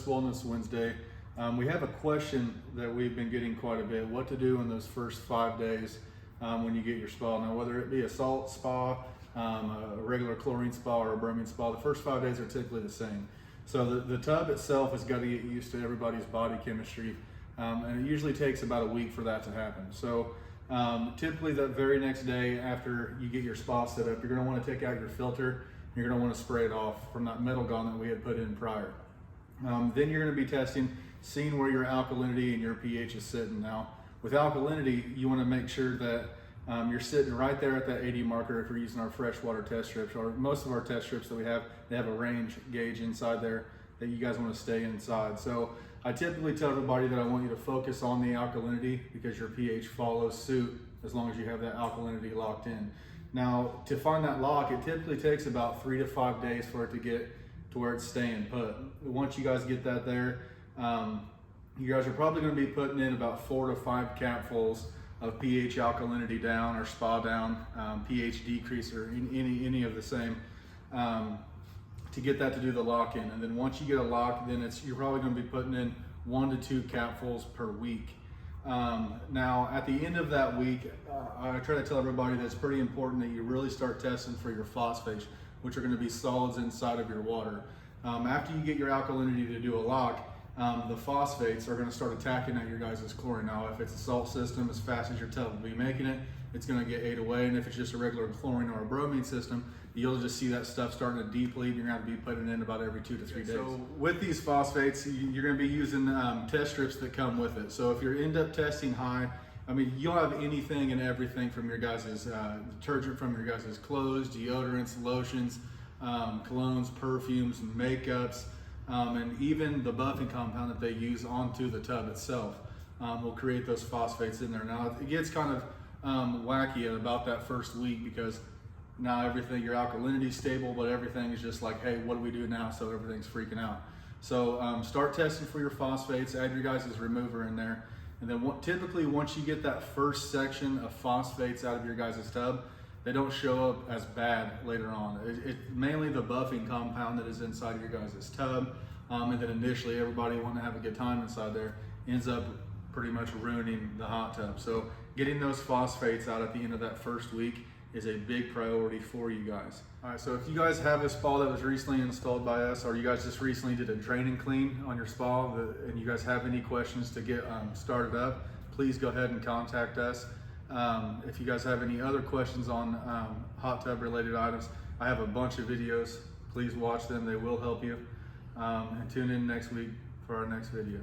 Wellness Wednesday. We have a question that we've been getting quite a bit: what to do in those first 5 days when you get your spa. Now, whether it be a salt spa, a regular chlorine spa, or a bromine spa, the first 5 days are typically the same. So the tub itself has got to get used to everybody's body chemistry, and it usually takes about a week for that to happen. So typically the very next day after you get your spa set up, you're going to want to take out your filter. You're going to want to spray it off from that metal gun that we had put in prior. Then you're going to be testing, seeing where your alkalinity and your pH is sitting. Now, with alkalinity, you want to make sure that you're sitting right there at that 80 marker if you're using our freshwater test strips, or most of our test strips that we have, they have a range gauge inside there that you guys want to stay inside. So I typically tell everybody that I want you to focus on the alkalinity because your pH follows suit as long as you have that alkalinity locked in. Now, to find that lock, it typically takes about 3 to 5 days for it to get to where it's staying put. Once you guys get that there, you guys are probably going to be putting in about 4 to 5 capfuls of pH alkalinity down or spa down, pH decrease, or any of the same, to get that to do the lock in. And then once you get a lock, then you're probably going to be putting in 1 to 2 capfuls per week. Now, at the end of that week, I try to tell everybody that it's pretty important that you really start testing for your phosphates, which are going to be solids inside of your water. After you get your alkalinity to do a lock, the phosphates are going to start attacking at your guys' chlorine. Now, if it's a salt system, as fast as your tub will be making it, it's going to get ate away. And if it's just a regular chlorine or a bromine system, you'll just see that stuff starting to deplete. You're going to have to be putting it in about every 2 to 3 days. So with these phosphates, you're going to be using test strips that come with it. So if you end up testing high, I mean, you'll have anything and everything from your guys' detergent, from your guys' clothes, deodorants, lotions, colognes, perfumes, makeups, and even the buffing compound that they use onto the tub itself will create those phosphates in there. Now, it gets kind of wacky at about that first week because now everything, your alkalinity is stable, but everything is just like, hey, what do we do now? So everything's freaking out. So start testing for your phosphates, add your guys' remover in there. And then typically once you get that first section of phosphates out of your guys' tub, they don't show up as bad later on. It's mainly the buffing compound that is inside your guys' tub. And then initially everybody wanting to have a good time inside there ends up pretty much ruining the hot tub. So getting those phosphates out at the end of that first week is a big priority for you guys. All right, so if you guys have a spa that was recently installed by us, or you guys just recently did a drain and clean on your spa, and you guys have any questions to get started up, please go ahead and contact us. If you guys have any other questions on hot tub related items, I have a bunch of videos. Please watch them, they will help you. And tune in next week for our next video.